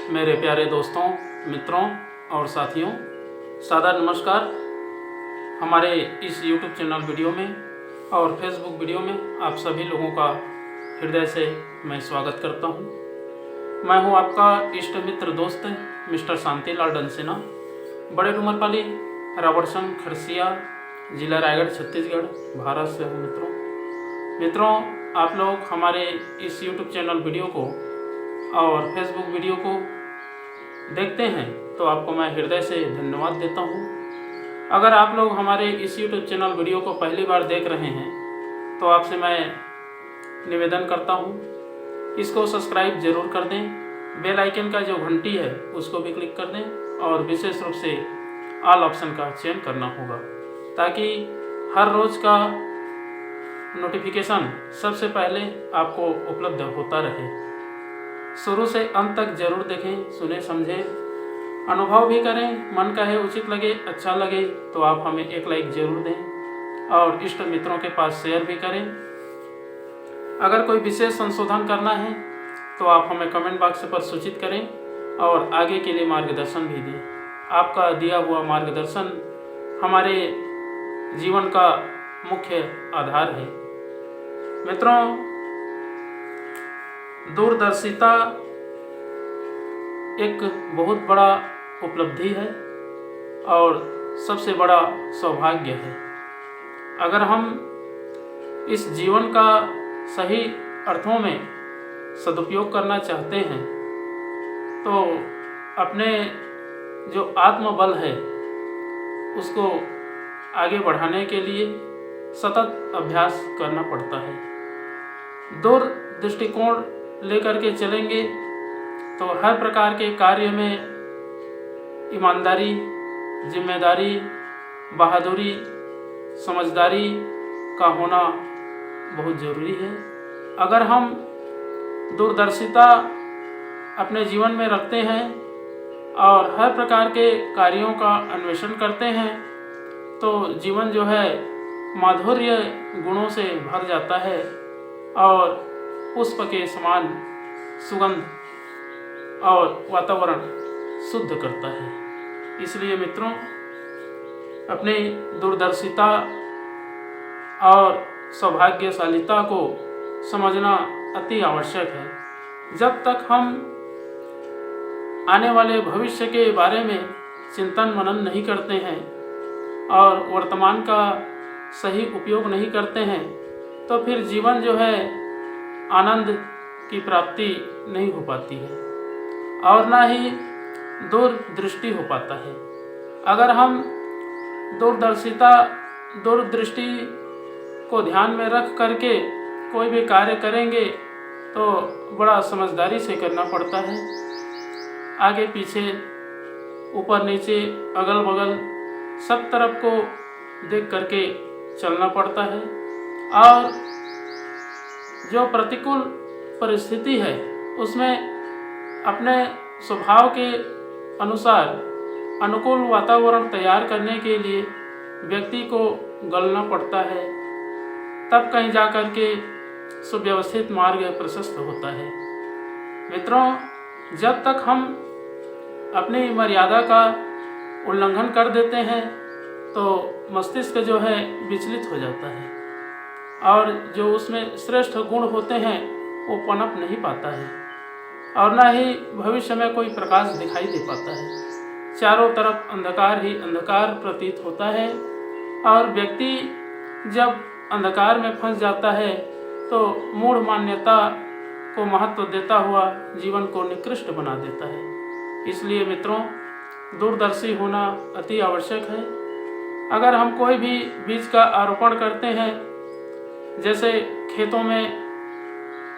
मेरे प्यारे दोस्तों, मित्रों और साथियों, सादर नमस्कार। हमारे इस YouTube चैनल वीडियो में और फेसबुक वीडियो में आप सभी लोगों का हृदय से मैं स्वागत करता हूं। मैं हूं आपका इष्ट मित्र दोस्त मिस्टर शांतिलाल डंसेना, बड़े डूमरपाली, रावड़सन, खरसिया, जिला रायगढ़, छत्तीसगढ़, भारत से हूं। मित्रों, आप लोग हमारे इस YouTube चैनल वीडियो को और फेसबुक वीडियो को देखते हैं तो आपको मैं हृदय से धन्यवाद देता हूं। अगर आप लोग हमारे इस YouTube चैनल वीडियो को पहली बार देख रहे हैं तो आपसे मैं निवेदन करता हूं, इसको सब्सक्राइब जरूर कर दें, बेल आइकन का जो घंटी है उसको भी क्लिक कर दें और विशेष रूप से ऑल ऑप्शन का चयन करना होगा ताकि हर रोज़ का नोटिफिकेशन सबसे पहले आपको उपलब्ध होता रहे। शुरू से अंत तक जरूर देखें, सुने, समझें, अनुभव भी करें। मन का है, उचित लगे, अच्छा लगे तो आप हमें एक लाइक जरूर दें और इष्ट मित्रों के पास शेयर भी करें। अगर कोई विशेष संशोधन करना है तो आप हमें कमेंट बॉक्स पर सूचित करें और आगे के लिए मार्गदर्शन भी दें। आपका दिया हुआ मार्गदर्शन हमारे जीवन का मुख्य आधार है। मित्रों, दूरदर्शिता एक बहुत बड़ा उपलब्धि है और सबसे बड़ा सौभाग्य है। अगर हम इस जीवन का सही अर्थों में सदुपयोग करना चाहते हैं तो अपने जो आत्मबल है उसको आगे बढ़ाने के लिए सतत अभ्यास करना पड़ता है। दूर दृष्टिकोण लेकर के चलेंगे तो हर प्रकार के कार्य में ईमानदारी, जिम्मेदारी, बहादुरी, समझदारी का होना बहुत ज़रूरी है। अगर हम दूरदर्शिता अपने जीवन में रखते हैं और हर प्रकार के कार्यों का अन्वेषण करते हैं तो जीवन जो है माधुर्य गुणों से भर जाता है और पुष्प के समान सुगंध और वातावरण शुद्ध करता है। इसलिए मित्रों, अपनी दूरदर्शिता और सौभाग्यशालिता को समझना अति आवश्यक है। जब तक हम आने वाले भविष्य के बारे में चिंतन मनन नहीं करते हैं और वर्तमान का सही उपयोग नहीं करते हैं तो फिर जीवन जो है आनंद की प्राप्ति नहीं हो पाती है और ना ही दूरदृष्टि हो पाता है। अगर हम दूरदृष्टि को ध्यान में रख करके कोई भी कार्य करेंगे तो बड़ा समझदारी से करना पड़ता है। आगे पीछे, ऊपर नीचे, अगल बगल सब तरफ को देख करके चलना पड़ता है और जो प्रतिकूल परिस्थिति है उसमें अपने स्वभाव के अनुसार अनुकूल वातावरण तैयार करने के लिए व्यक्ति को गलना पड़ता है, तब कहीं जा कर के सुव्यवस्थित मार्ग प्रशस्त होता है। मित्रों, जब तक हम अपनी मर्यादा का उल्लंघन कर देते हैं तो मस्तिष्क जो है विचलित हो जाता है और जो उसमें श्रेष्ठ गुण होते हैं वो पनप नहीं पाता है और ना ही भविष्य में कोई प्रकाश दिखाई दे पाता है। चारों तरफ अंधकार ही अंधकार प्रतीत होता है और व्यक्ति जब अंधकार में फंस जाता है तो मूढ़ मान्यता को महत्व देता हुआ जीवन को निकृष्ट बना देता है। इसलिए मित्रों, दूरदर्शी होना अति आवश्यक है। अगर हम कोई भी बीज का आरोपण करते हैं, जैसे खेतों में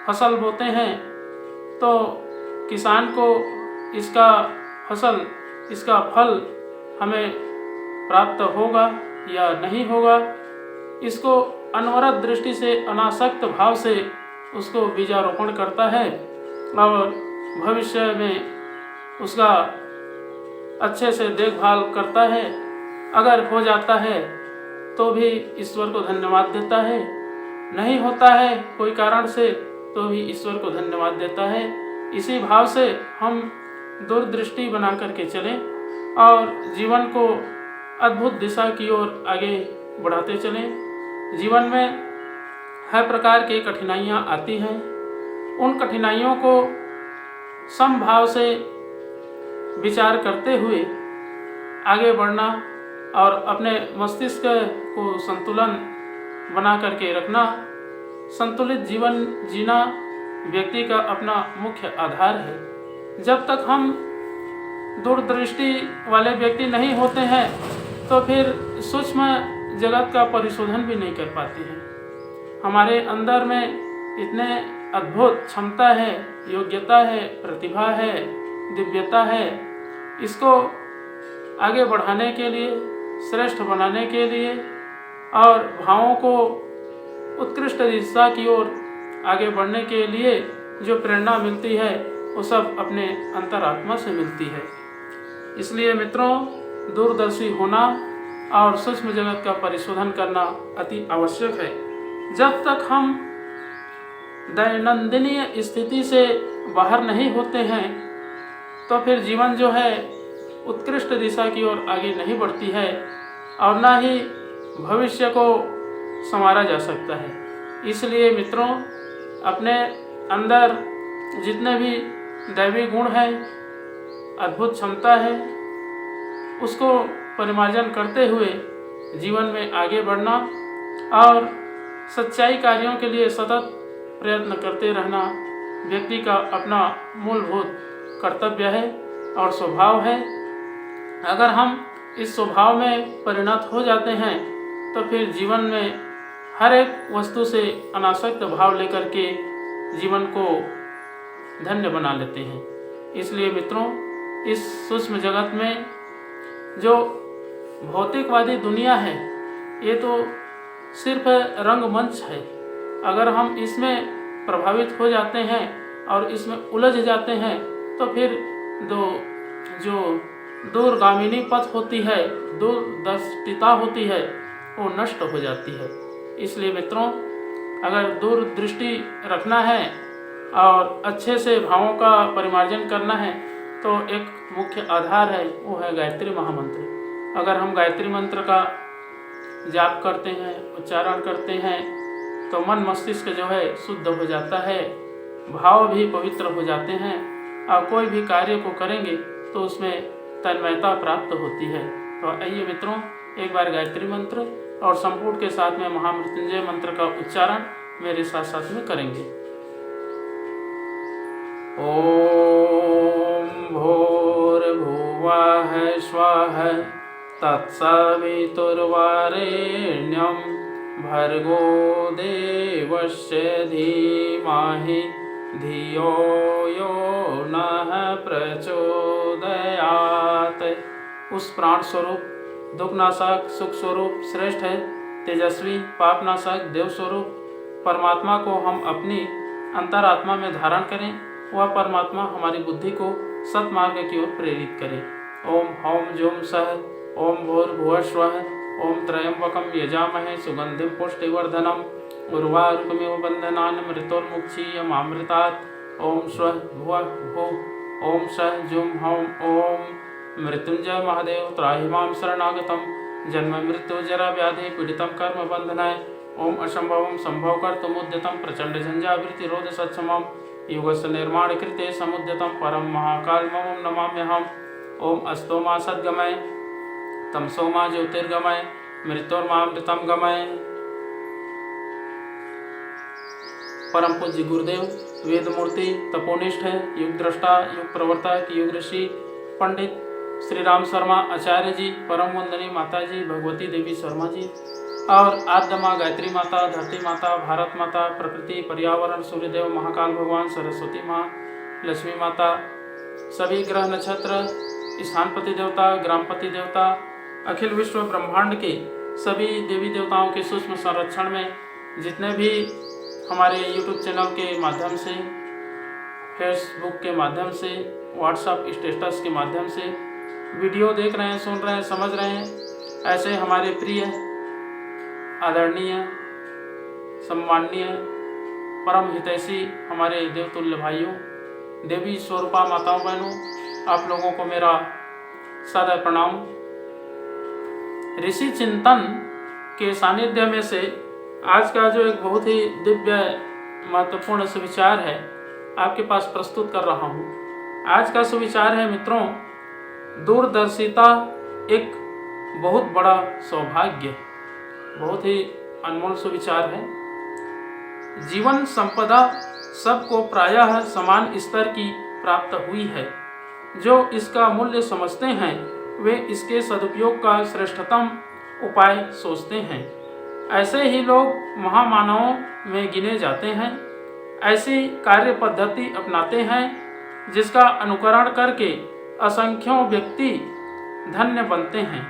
फसल बोते हैं तो किसान को इसका फल हमें प्राप्त होगा या नहीं होगा, इसको अनवरत दृष्टि से, अनासक्त भाव से उसको बीजारोपण करता है और भविष्य में उसका अच्छे से देखभाल करता है। अगर हो जाता है तो भी ईश्वर को धन्यवाद देता है, नहीं होता है कोई कारण से तो भी ईश्वर को धन्यवाद देता है। इसी भाव से हम दूरदृष्टि बना करके चलें और जीवन को अद्भुत दिशा की ओर आगे बढ़ाते चलें। जीवन में हर प्रकार की कठिनाइयाँ आती हैं, उन कठिनाइयों को समभाव से विचार करते हुए आगे बढ़ना और अपने मस्तिष्क को संतुलन बना करके रखना। संतुलित जीवन जीना व्यक्ति का अपना मुख्य आधार है। जब तक हम दूरदृष्टि वाले व्यक्ति नहीं होते हैं तो फिर सूक्ष्म जगत का परिशोधन भी नहीं कर पाते हैं। हमारे अंदर में इतने अद्भुत क्षमता है, योग्यता है, प्रतिभा है, दिव्यता है। इसको आगे बढ़ाने के लिए, श्रेष्ठ बनाने के लिए और भावों को उत्कृष्ट दिशा की ओर आगे बढ़ने के लिए जो प्रेरणा मिलती है वो सब अपने अंतरात्मा से मिलती है। इसलिए मित्रों, दूरदर्शी होना और सूक्ष्म जगत का परिशोधन करना अति आवश्यक है। जब तक हम दैनंदिनीय स्थिति से बाहर नहीं होते हैं तो फिर जीवन जो है उत्कृष्ट दिशा की ओर आगे नहीं बढ़ती है और ना ही भविष्य को संवारा जा सकता है। इसलिए मित्रों, अपने अंदर जितने भी दैवी गुण हैं, अद्भुत क्षमता है, उसको परिमार्जन करते हुए जीवन में आगे बढ़ना और सच्चाई कार्यों के लिए सतत प्रयत्न करते रहना व्यक्ति का अपना मूलभूत कर्तव्य है और स्वभाव है। अगर हम इस स्वभाव में परिणत हो जाते हैं तो फिर जीवन में हर एक वस्तु से अनासक्त भाव लेकर के जीवन को धन्य बना लेते हैं। इसलिए मित्रों, इस सूक्ष्म जगत में जो भौतिकवादी दुनिया है ये तो सिर्फ रंगमंच है। अगर हम इसमें प्रभावित हो जाते हैं और इसमें उलझ जाते हैं तो फिर जो दूरगामिनी पथ होती है, दूरदर्शिता होती है, वो नष्ट हो जाती है। इसलिए मित्रों, अगर दूरदृष्टि रखना है और अच्छे से भावों का परिमार्जन करना है तो एक मुख्य आधार है, वो है गायत्री महामंत्र। अगर हम गायत्री मंत्र का जाप करते हैं, उच्चारण करते हैं तो मन मस्तिष्क जो है शुद्ध हो जाता है, भाव भी पवित्र हो जाते हैं और कोई भी कार्य को करेंगे तो उसमें तन्मयता प्राप्त होती है। तो आइए मित्रों, एक बार गायत्री मंत्र और संपूर्ण के साथ में महामृत्युंजय मंत्र का उच्चारण मेरे साथ साथ में करेंगे। ओम भूर्भुवः स्वः तत्सवितुर्वरेण्यं भर्गो देवस्य धीमहि धियो यो नः प्रचोदयात्। उस प्राण स्वरूप, दुखनाशक, सुख स्वरूप, श्रेष्ठ है, तेजस्वी, पापनाशक, देव स्वरूप परमात्मा को हम अपनी अंतरात्मा में धारण करें। वह परमात्मा हमारी बुद्धि को सत्मार्ग की ओर प्रेरित करे। ओम हौम जूम सह ओम भूर्भुवः स्वः ओम त्र्यंबकं यजामहे सुगंधिं पुष्टिवर्धनम् उर्वारुकमिव बन्धनान् मृत्योर्मुक्षीयमामृतात्। ओम स्वः भुवः भुः ओम सः जुम हौम ओम मृत्युंजय महादेव त्राहि मां शरणागतं जन्म मृत्यु जरा व्याधि पीडितं कर्म बन्धनाय। ओम असंभवं संभव कर्तुमुद्यतं प्रचंड झंझावृत्ति रोध सत्समं युगस्य निर्माण कृते समुद्यतं परम महाकालमं नमाम्यहम्। ओम अस्तोमा सद्गमय तमसोमा ज्योतिर्गमय मृत्योर्मामृतं गमय। परम पूज्य गुरुदेव, वेद मूर्ति, तपोनिष्ठ, युग दृष्टा, युग प्रवर्तक, युग ऋषि पंडित श्री राम शर्मा आचार्य जी, परम वंदनीय माता जी भगवती देवी शर्मा जी और आद्य माँ गायत्री माता, धरती माता, भारत माता, प्रकृति, पर्यावरण, सूर्यदेव, महाकाल भगवान, सरस्वती माँ, लक्ष्मी माता, सभी ग्रह नक्षत्र, स्थानपति देवता, ग्रामपति देवता, अखिल विश्व ब्रह्मांड के सभी देवी देवताओं के सूक्ष्म संरक्षण में जितने भी हमारे YouTube चैनल के माध्यम से, फेसबुक के माध्यम से, व्हाट्सएप स्टेटस के माध्यम से वीडियो देख रहे हैं, सुन रहे हैं, समझ रहे हैं, ऐसे हमारे प्रिय, आदरणीय, सम्माननीय, परम हितैषी हमारे देवतुल्य भाइयों, देवी स्वरूपा माताओं बहनों, आप लोगों को मेरा सादर प्रणाम। ऋषि चिंतन के सानिध्य में से आज का जो एक बहुत ही दिव्य महत्वपूर्ण सुविचार है आपके पास प्रस्तुत कर रहा हूँ। आज का सुविचार है मित्रों, दूरदर्शिता एक बहुत बड़ा सौभाग्य। बहुत ही अनमोल सुविचार है। जीवन संपदा सबको प्रायः समान स्तर की प्राप्त हुई है। जो इसका मूल्य समझते हैं वे इसके सदुपयोग का श्रेष्ठतम उपाय सोचते हैं। ऐसे ही लोग महामानवों में गिने जाते हैं। ऐसी कार्य पद्धति अपनाते हैं जिसका अनुकरण करके असंख्यों व्यक्ति धन्य बनते हैं।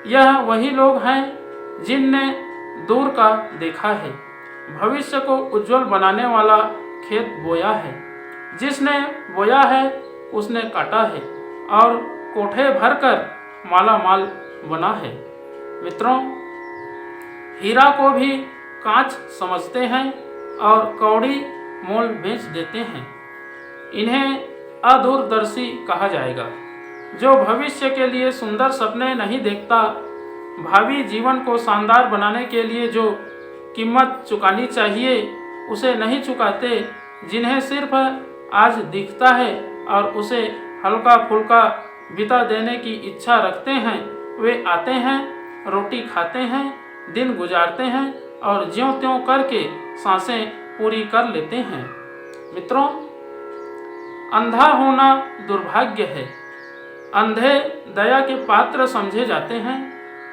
यह वही लोग हैं जिनने दूर का देखा है, भविष्य को उज्जवल बनाने वाला खेत बोया है। जिसने बोया है उसने काटा है और कोठे भरकर माला माल बना है। मित्रों, हीरा को भी कांच समझते हैं और कौड़ी मोल बेच देते हैं। इन्हें अदूरदर्शी कहा जाएगा। जो भविष्य के लिए सुंदर सपने नहीं देखता, भावी जीवन को शानदार बनाने के लिए जो कीमत चुकानी चाहिए उसे नहीं चुकाते, जिन्हें सिर्फ आज दिखता है और उसे हल्का फुल्का बिता देने की इच्छा रखते हैं, वे आते हैं, रोटी खाते हैं, दिन गुजारते हैं और ज्यों त्यों करके सांसें पूरी कर लेते हैं। मित्रों, अंधा होना दुर्भाग्य है। अंधे दया के पात्र समझे जाते हैं,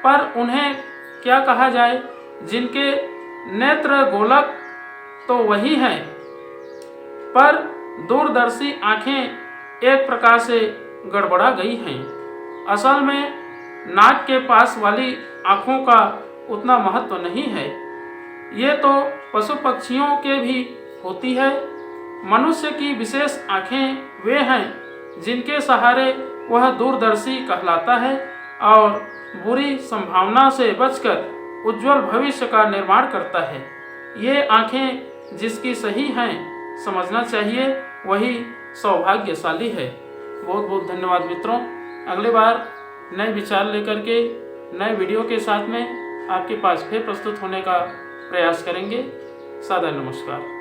पर उन्हें क्या कहा जाए जिनके नेत्र गोलक तो वही हैं, पर दूरदर्शी आंखें एक प्रकार से गड़बड़ा गई हैं। असल में नाक के पास वाली आँखों का उतना महत्व नहीं है। ये तो पशु पक्षियों के भी होती है। मनुष्य की विशेष आँखें वे हैं जिनके सहारे वह दूरदर्शी कहलाता है और बुरी संभावना से बचकर उज्जवल भविष्य का निर्माण करता है। ये आँखें जिसकी सही हैं, समझना चाहिए वही सौभाग्यशाली है। बहुत बहुत धन्यवाद मित्रों। अगले बार नए विचार लेकर के नए वीडियो के साथ में आपके पास फिर प्रस्तुत होने का प्रयास करेंगे। सादर नमस्कार।